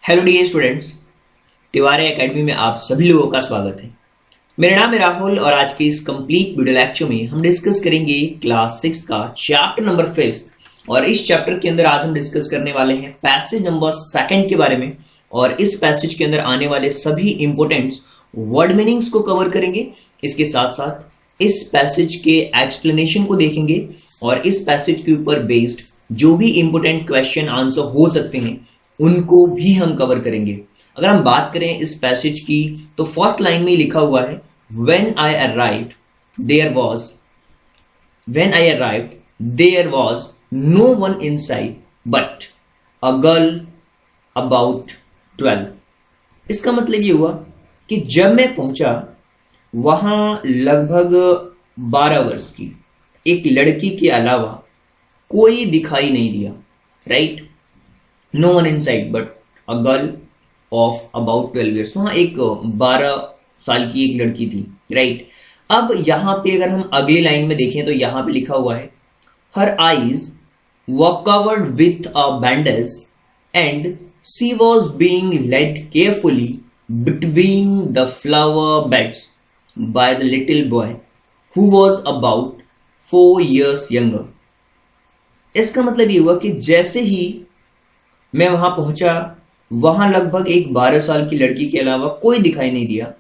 Hello dear students, Tiwari academy में आप सभी लोगों का स्वागत है। मेरा नाम है राहुल और आज के इस कंप्लीट वीडियो लेक्चर में हम डिस्कस करेंगे क्लास 6 का चैप्टर नंबर 5 और इस चैप्टर के अंदर आज हम डिस्कस करने वाले हैं पैसेज नंबर 2 के बारे में। और इस पैसेज के अंदर आने वाले सभी इंपोर्टेंट वर्ड मीनिंग्स को कवर करेंगे। इसके साथ साथ इस पैसेज के एक्सप्लेनेशन को देखेंगे और इस पैसेज के ऊपर बेस्ड जो भी इंपोर्टेंट क्वेश्चन आंसर हो सकते हैं उनको भी हम कवर करेंगे। अगर हम बात करें इस पैसेज की तो फर्स्ट लाइन में ही लिखा हुआ है When I arrived, there was no one inside but a girl about 12। इसका मतलब ये हुआ कि जब मैं पहुंचा वहां लगभग 12 वर्ष की एक लड़की के अलावा कोई दिखाई नहीं दिया। Right, no one inside but a girl of about 12 years. वहां एक 12 साल की एक लड़की थी। राइट, अब यहां पे अगर हम अगली लाइन में देखें तो यहां पे लिखा हुआ है her eyes were covered with a bandage and she was being led carefully between the flower beds by the little boy who was about 4 years younger. इसका मतलब ये हुआ कि जैसे ही मैं वहां पहुंचा वहां लगभग एक 12 साल की लड़की के अलावा कोई दिखाई नहीं दिया।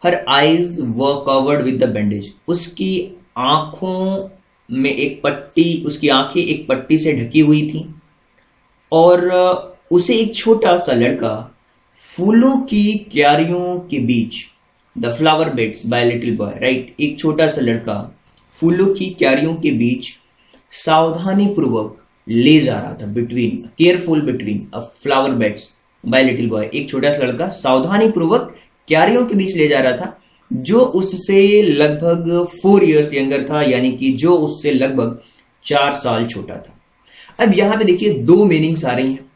हर eyes were covered with the bandage, उसकी आंखों में एक पट्टी, उसकी आंखें एक पट्टी से ढकी हुई थी और उसे एक छोटा सा लड़का फूलों की क्यारियों के बीच, the flower beds by little boy. Right, एक छोटा सा लड़का फूलों की क्यारियों के बीच सावधानी पूर्वक ले जा रहा था। Careful between a flower beds by little boy, एक छोटा सा लड़का सावधानी पूर्वक क्यारियों के बीच ले जा रहा था जो उससे लगभग 4 years यंगर था, यानी कि जो उससे लगभग 4 साल छोटा था। अब यहां पे देखिए दो मीनिंग्स आ रही हैं,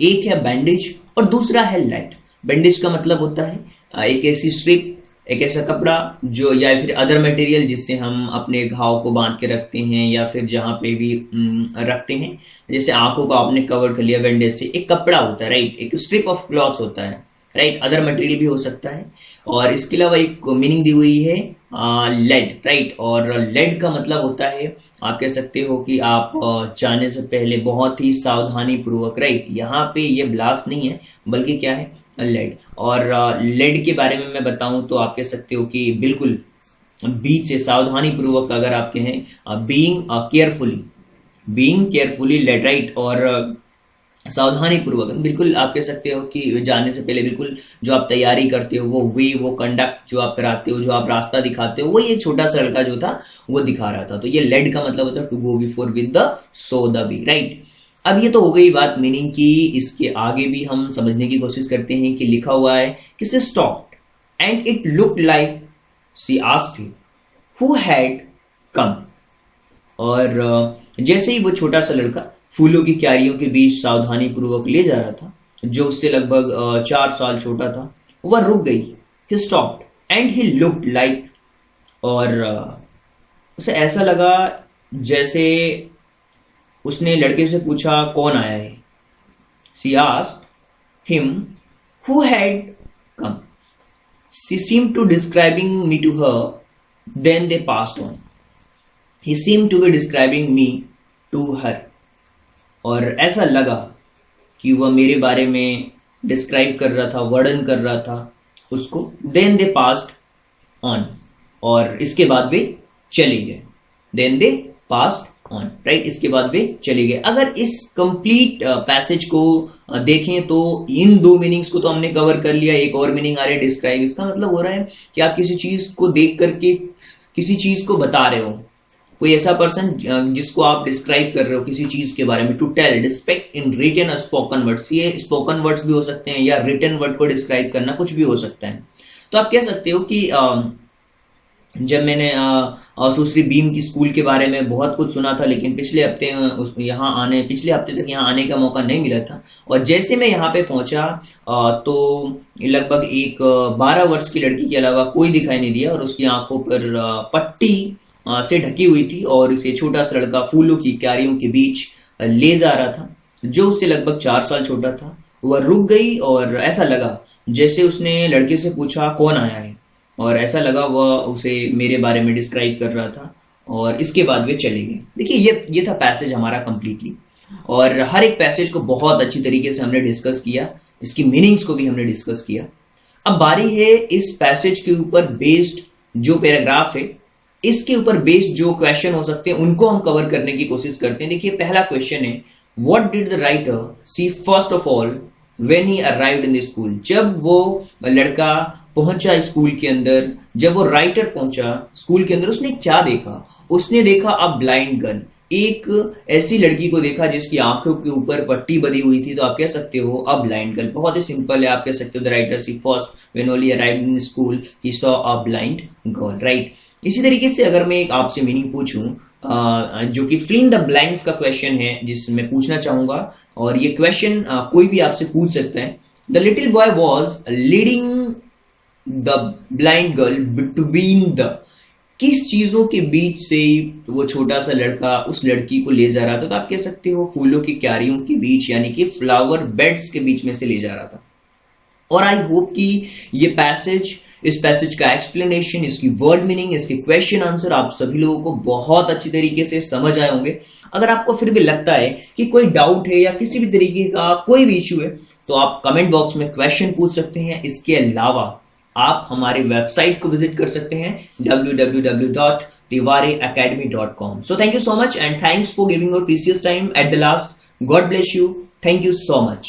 एक है बैंडेज और दूसरा है लेड। बैंडेज का मतलब होता है एक ऐसी स्ट्रिप, एक ऐसा कपड़ा जो या फिर अदर मटेरियल जिससे हम अपने घाव को बांध के रखते हैं या फिर जहां पे भी रखते हैं। जैसे आंखों को आपने कवर कर लिया बैंडेज से, एक कपड़ा होता है। राइट, एक स्ट्रिप ऑफ क्लॉथ होता है। राइट, अदर मटेरियल भी हो सकता है। और इसके अलावा एक मीनिंग दी हुई है लेड। राइट, और लेड का मतलब होता है, आप कह सकते हो कि आप जाने से पहले बहुत ही सावधानी पूर्वक। राइट, यहाँ पे ये ब्लास्ट नहीं है बल्कि क्या है, लेड। और लेड के बारे में मैं बताऊं तो आप कह सकते हो कि बिल्कुल बीच से सावधानी पूर्वक अगर आप कहें बीइंग केयरफुली लेड। राइट, और सावधानी पूर्वक बिल्कुल आप कह सकते हो कि जाने से पहले बिल्कुल जो आप तैयारी करते हो वो कंडक्ट जो आप कराते हो, जो आप रास्ता दिखाते हो, वो ये छोटा सा लड़का जो था वो दिखा रहा था। तो ये लेड का मतलब होता है to go before with the so the way. Right, अब ये तो हो गई बात मीनिंग की। इसके आगे भी हम समझने की कोशिश करते हैं कि लिखा हुआ है कि she stopped and it looked like she asked him who had come. और जैसे ही वो छोटा सा लड़का फूलों की क्यारियों के बीच सावधानी पूर्वक ले जा रहा था जो उससे लगभग 4 साल छोटा था, वह रुक गई। He stopped and he looked like, और उसे ऐसा लगा जैसे उसने लड़के से पूछा कौन आया है। She asked him who had come. She seemed to describing me to her, then they passed on. He seemed to be describing me to her. और ऐसा लगा कि वह मेरे बारे में डिस्क्राइब कर रहा था, वर्णन कर रहा था उसको। देन दे पास्ड ऑन, और इसके बाद वे चले गए। Then they passed on. Right, इसके बाद वे चले गए। अगर इस कंप्लीट पैसेज को देखें तो इन दो मीनिंग्स को तो हमने कवर कर लिया। एक और मीनिंग आ रहा है डिस्क्राइब। इसका मतलब हो रहा है कि आप किसी चीज को देख करके किसी चीज को बता रहे हो, कोई ऐसा पर्सन जिसको आप डिस्क्राइब कर रहे हो किसी चीज के बारे में। टू टेल, डिस्पेक्ट इन रिटन और स्पोकन वर्ड्स, ये स्पोकन वर्ड्स भी हो सकते हैं या रिटन वर्ड को डिस्क्राइब करना कुछ भी हो सकता है। तो आप कह सकते हो कि जब मैंने सुश्री बीम की स्कूल के बारे में बहुत कुछ सुना था, लेकिन पिछले हफ्ते तक यहाँ आने का मौका नहीं मिला था। और जैसे मैं यहाँ पे पहुंचा तो लगभग एक 12 वर्ष की लड़की के अलावा कोई दिखाई नहीं दिया और उसकी आंखों पर पट्टी से ढकी हुई थी और इसे छोटा सा लड़का फूलों की क्यारियों के बीच ले जा रहा था जो उससे लगभग 4 साल छोटा था। वह रुक गई और ऐसा लगा जैसे उसने लड़के से पूछा कौन आया है, और ऐसा लगा वह उसे मेरे बारे में डिस्क्राइब कर रहा था, और इसके बाद वे चले गए। देखिए ये था पैसेज हमारा कंप्लीटली, और हर एक पैसेज को बहुत अच्छी तरीके से हमने डिस्कस किया, इसकी मीनिंग्स को भी हमने डिस्कस किया। अब बारी है इस पैसेज के ऊपर बेस्ड जो पैराग्राफ है, इसके ऊपर बेस्ड जो क्वेश्चन हो सकते हैं उनको हम कवर करने की कोशिश करते हैं। देखिए पहला क्वेश्चन है, what did the writer see first of all when he arrived in the school. जब वो लड़का पहुंचा स्कूल के अंदर, जब वो राइटर पहुंचा स्कूल के अंदर, उसने क्या देखा? उसने देखा अ ब्लाइंड गर्ल, एक ऐसी लड़की को देखा जिसकी आंखों के ऊपर पट्टी बंधी हुई थी, तो आप कह सकते हो अ ब्लाइंड गर्ल। बहुत ही सिंपल है, आप कह सकते हो the writer see first when only arrived in school he saw a blind girl, right. इसी तरीके से अगर मैं एक आपसे मीनिंग पूछूं जो कि फिल इन द ब्लैंक्स का क्वेश्चन है जिसमें पूछना चाहूंगा, और ये क्वेश्चन कोई भी आपसे पूछ सकता है। The little boy was leading the blind girl between the, किस चीजों के बीच से वो छोटा सा लड़का उस लड़की को ले जा रहा था? तो आप कह सकते हो फूलों की क्यारियों के बीच, यानी कि फ्लावर बेड्स के बीच में से ले जा रहा था। और आई होप कि ये पैसेज, इस पैसेज का एक्सप्लेनेशन, इसकी वर्ड मीनिंग, इसके क्वेश्चन आंसर आप सभी लोगों को बहुत अच्छी तरीके से समझ आए होंगे। अगर आपको फिर भी लगता है कि कोई डाउट है या किसी भी तरीके का कोई भी इश्यू है, तो आप कमेंट बॉक्स में क्वेश्चन पूछ सकते हैं। इसके अलावा आप हमारी वेबसाइट को विजिट कर सकते हैं www.tiwareacademy.com। So thank you so much and thanks for giving your precious time at the last. God bless you. Thank you so much.